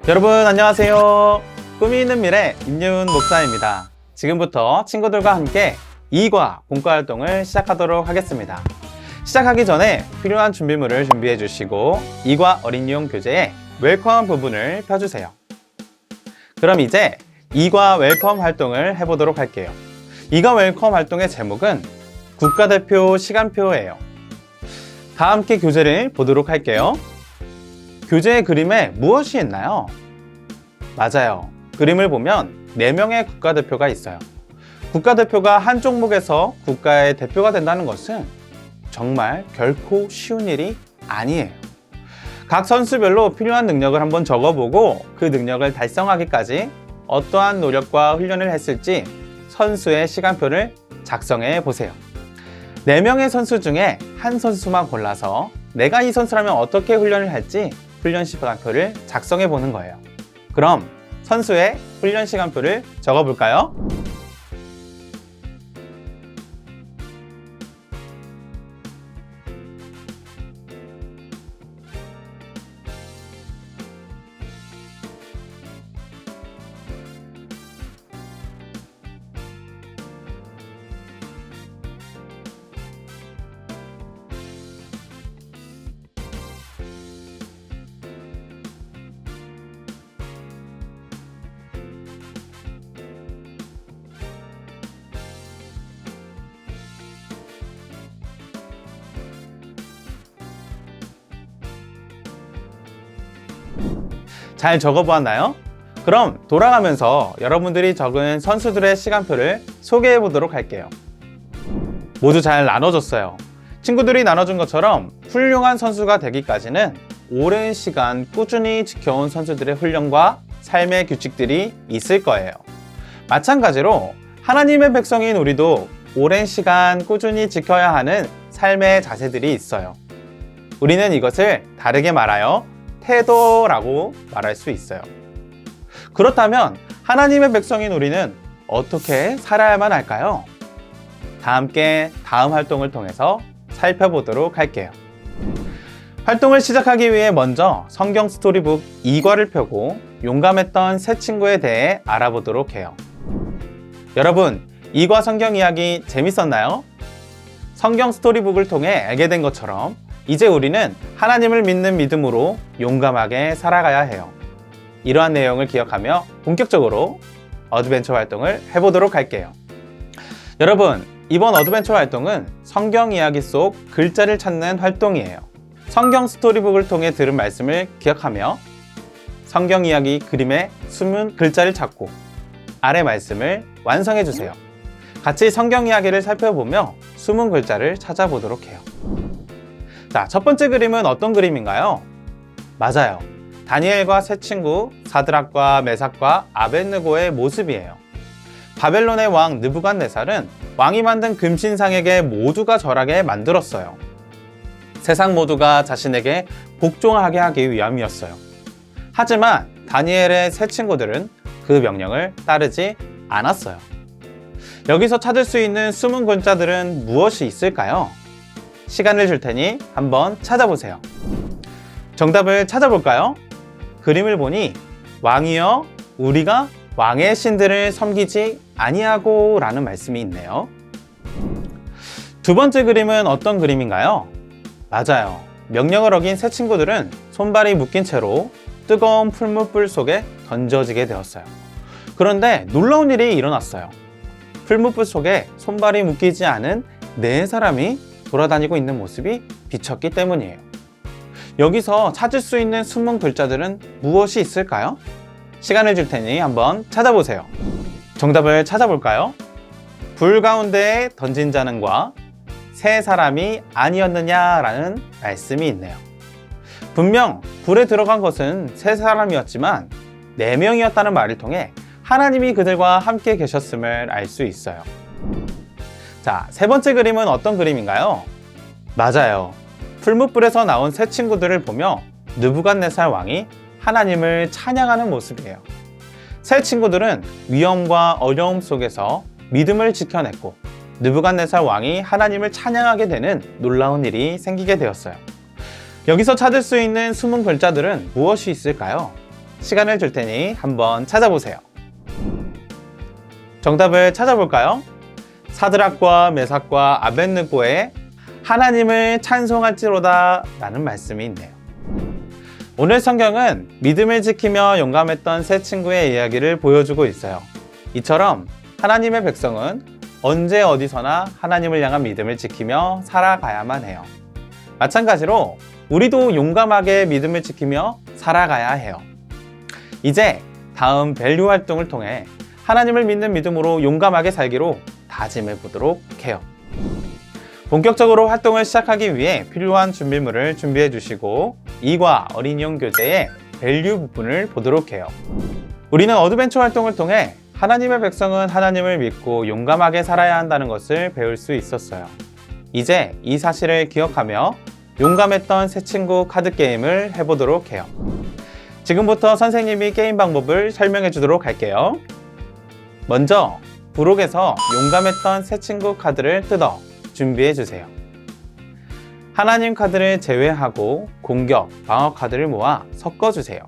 여러분 안녕하세요. 꿈이 있는 미래 임윤 목사입니다. 지금부터 친구들과 함께 이과 공과 활동을 시작하도록 하겠습니다. 시작하기 전에 필요한 준비물을 준비해 주시고 이과 어린이용 교재에 웰컴 부분을 펴주세요. 그럼 이제 이과 웰컴 활동을 해보도록 할게요. 이과 웰컴 활동의 제목은 국가대표 시간표예요. 다 함께 교재를 보도록 할게요. 교재의 그림에 무엇이 있나요? 맞아요. 그림을 보면 4명의 국가대표가 있어요. 국가대표가 한 종목에서 국가의 대표가 된다는 것은 정말 결코 쉬운 일이 아니에요. 각 선수별로 필요한 능력을 한번 적어보고 그 능력을 달성하기까지 어떠한 노력과 훈련을 했을지 선수의 시간표를 작성해 보세요. 4명의 선수 중에 한 선수만 골라서 내가 이 선수라면 어떻게 훈련을 할지 훈련 시간표를 작성해 보는 거예요. 그럼 선수의 훈련 시간표를 적어 볼까요? 잘 적어보았나요? 그럼 돌아가면서 여러분들이 적은 선수들의 시간표를 소개해 보도록 할게요. 모두 잘 나눠줬어요. 친구들이 나눠준 것처럼 훌륭한 선수가 되기까지는 오랜 시간 꾸준히 지켜온 선수들의 훈련과 삶의 규칙들이 있을 거예요. 마찬가지로 하나님의 백성인 우리도 오랜 시간 꾸준히 지켜야 하는 삶의 자세들이 있어요. 우리는 이것을 다르게 말하여 태도라고 말할 수 있어요. 그렇다면 하나님의 백성인 우리는 어떻게 살아야만 할까요? 다 함께 다음 활동을 통해서 살펴보도록 할게요. 활동을 시작하기 위해 먼저 성경 스토리북 2과를 펴고 용감했던 새 친구에 대해 알아보도록 해요. 여러분, 2과 성경 이야기 재밌었나요? 성경 스토리북을 통해 알게 된 것처럼 이제 우리는 하나님을 믿는 믿음으로 용감하게 살아가야 해요. 이러한 내용을 기억하며 본격적으로 어드벤처 활동을 해보도록 할게요. 여러분, 이번 어드벤처 활동은 성경 이야기 속 글자를 찾는 활동이에요. 성경 스토리북을 통해 들은 말씀을 기억하며 성경 이야기 그림에 숨은 글자를 찾고 아래 말씀을 완성해 주세요. 같이 성경 이야기를 살펴보며 숨은 글자를 찾아보도록 해요. 자, 첫 번째 그림은 어떤 그림인가요? 맞아요. 다니엘과 세 친구 사드락과 메삭과 아벳느고의 모습이에요. 바벨론의 왕 느부갓네살은 왕이 만든 금신상에게 모두가 절하게 만들었어요. 세상 모두가 자신에게 복종하게 하기 위함이었어요. 하지만 다니엘의 세 친구들은 그 명령을 따르지 않았어요. 여기서 찾을 수 있는 숨은 글자들은 무엇이 있을까요? 시간을 줄 테니 한번 찾아보세요. 정답을 찾아볼까요? 그림을 보니 왕이여 우리가 왕의 신들을 섬기지 아니하고 라는 말씀이 있네요. 두 번째 그림은 어떤 그림인가요? 맞아요. 명령을 어긴 새 친구들은 손발이 묶인 채로 뜨거운 풀무불 속에 던져지게 되었어요. 그런데 놀라운 일이 일어났어요. 풀무불 속에 손발이 묶이지 않은 4사람이 돌아다니고 있는 모습이 비쳤기 때문이에요. 여기서 찾을 수 있는 숨은 글자들은 무엇이 있을까요? 시간을 줄 테니 한번 찾아보세요. 정답을 찾아볼까요? 불 가운데에 던진 자는과 3사람이 아니었느냐라는 말씀이 있네요. 분명 불에 들어간 것은 3사람이었지만 4명이었다는 말을 통해 하나님이 그들과 함께 계셨음을 알 수 있어요. 자, 세 번째 그림은 어떤 그림인가요? 맞아요. 풀무불에서 나온 새 친구들을 보며 느부갓네살 왕이 하나님을 찬양하는 모습이에요. 새 친구들은 위험과 어려움 속에서 믿음을 지켜냈고 느부갓네살 왕이 하나님을 찬양하게 되는 놀라운 일이 생기게 되었어요. 여기서 찾을 수 있는 숨은 글자들은 무엇이 있을까요? 시간을 줄 테니 한번 찾아보세요. 정답을 찾아볼까요? 사드락과 메삭과 아벳느고의 하나님을 찬송할지로다 라는 말씀이 있네요. 오늘 성경은 믿음을 지키며 용감했던 세 친구의 이야기를 보여주고 있어요. 이처럼 하나님의 백성은 언제 어디서나 하나님을 향한 믿음을 지키며 살아가야만 해요. 마찬가지로 우리도 용감하게 믿음을 지키며 살아가야 해요. 이제 다음 밸류 활동을 통해 하나님을 믿는 믿음으로 용감하게 살기로 다짐해 보도록 해요. 본격적으로 활동을 시작하기 위해 필요한 준비물을 준비해 주시고 이과 어린이용 교재의 밸류 부분을 보도록 해요. 우리는 어드벤처 활동을 통해 하나님의 백성은 하나님을 믿고 용감하게 살아야 한다는 것을 배울 수 있었어요. 이제 이 사실을 기억하며 용감했던 새 친구 카드 게임을 해보도록 해요. 지금부터 선생님이 게임 방법을 설명해 주도록 할게요. 먼저 부록에서 용감했던 새 친구 카드를 뜯어 준비해 주세요. 하나님 카드를 제외하고 공격, 방어 카드를 모아 섞어 주세요.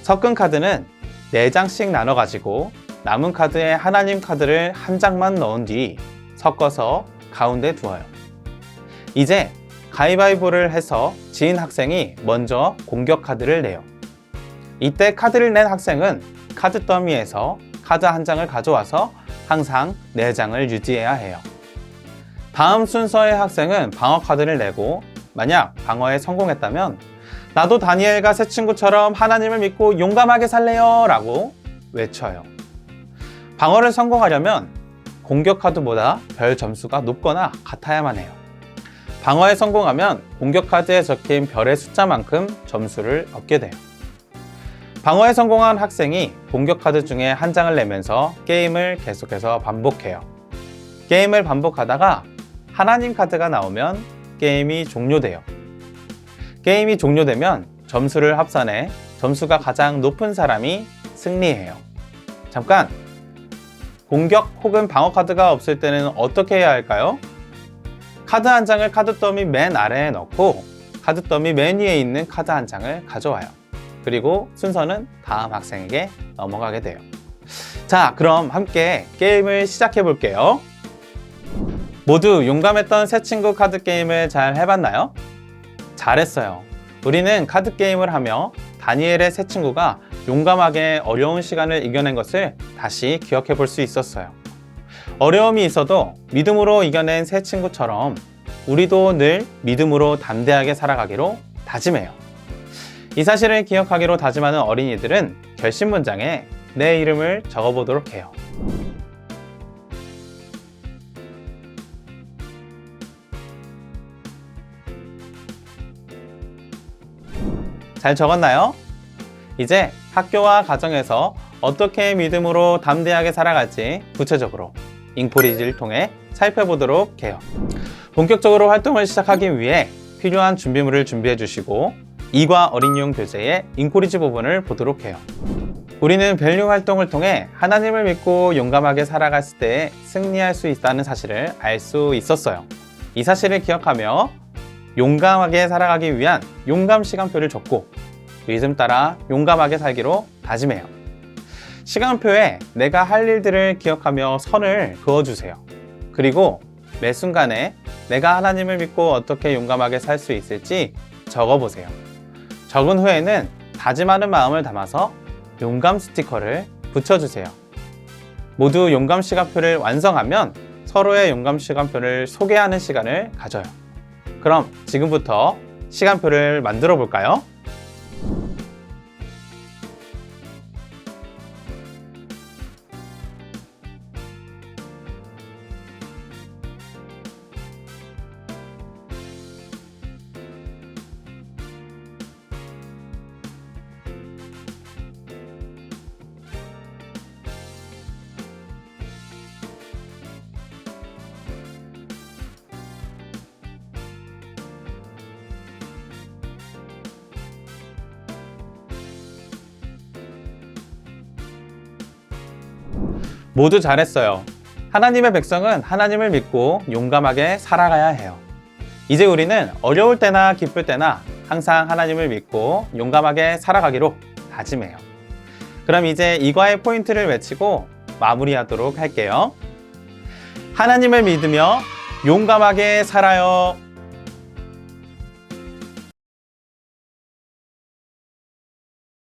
섞은 카드는 4장씩 나눠 가지고 남은 카드에 하나님 카드를 한 장만 넣은 뒤 섞어서 가운데 두어요. 이제 가위바위보를 해서 진 학생이 먼저 공격 카드를 내요. 이때 카드를 낸 학생은 카드 더미에서 카드 한 장을 가져와서 항상 4장을 유지해야 해요. 다음 순서의 학생은 방어 카드를 내고 만약 방어에 성공했다면 나도 다니엘과 새 친구처럼 하나님을 믿고 용감하게 살래요 라고 외쳐요. 방어를 성공하려면 공격 카드보다 별 점수가 높거나 같아야만 해요. 방어에 성공하면 공격 카드에 적힌 별의 숫자만큼 점수를 얻게 돼요. 방어에 성공한 학생이 공격 카드 중에 한 장을 내면서 게임을 계속해서 반복해요. 게임을 반복하다가 하나님 카드가 나오면 게임이 종료돼요. 게임이 종료되면 점수를 합산해 점수가 가장 높은 사람이 승리해요. 잠깐! 공격 혹은 방어 카드가 없을 때는 어떻게 해야 할까요? 카드 한 장을 카드 더미 맨 아래에 넣고 카드 더미 맨 위에 있는 카드 한 장을 가져와요. 그리고 순서는 다음 학생에게 넘어가게 돼요. 자, 그럼 함께 게임을 시작해 볼게요. 모두 용감했던 새 친구 카드 게임을 잘 해봤나요? 잘했어요. 우리는 카드 게임을 하며 다니엘의 새 친구가 용감하게 어려운 시간을 이겨낸 것을 다시 기억해 볼 수 있었어요. 어려움이 있어도 믿음으로 이겨낸 새 친구처럼 우리도 늘 믿음으로 담대하게 살아가기로 다짐해요. 이 사실을 기억하기로 다짐하는 어린이들은 결심 문장에 내 이름을 적어보도록 해요. 잘 적었나요? 이제 학교와 가정에서 어떻게 믿음으로 담대하게 살아갈지 구체적으로 잉포리지를 통해 살펴보도록 해요. 본격적으로 활동을 시작하기 위해 필요한 준비물을 준비해 주시고 이과 어린이용 교재의 잉코리지 부분을 보도록 해요. 우리는 밸류 활동을 통해 하나님을 믿고 용감하게 살아갔을 때 승리할 수 있다는 사실을 알 수 있었어요. 이 사실을 기억하며 용감하게 살아가기 위한 용감 시간표를 적고 리듬 따라 용감하게 살기로 다짐해요. 시간표에 내가 할 일들을 기억하며 선을 그어주세요. 그리고 매 순간에 내가 하나님을 믿고 어떻게 용감하게 살 수 있을지 적어보세요. 적은 후에는 다짐하는 마음을 담아서 용감 스티커를 붙여주세요. 모두 용감 시간표를 완성하면 서로의 용감 시간표를 소개하는 시간을 가져요. 그럼 지금부터 시간표를 만들어 볼까요? 모두 잘했어요. 하나님의 백성은 하나님을 믿고 용감하게 살아가야 해요. 이제 우리는 어려울 때나 기쁠 때나 항상 하나님을 믿고 용감하게 살아가기로 다짐해요. 그럼 이제 이과의 포인트를 외치고 마무리하도록 할게요. 하나님을 믿으며 용감하게 살아요.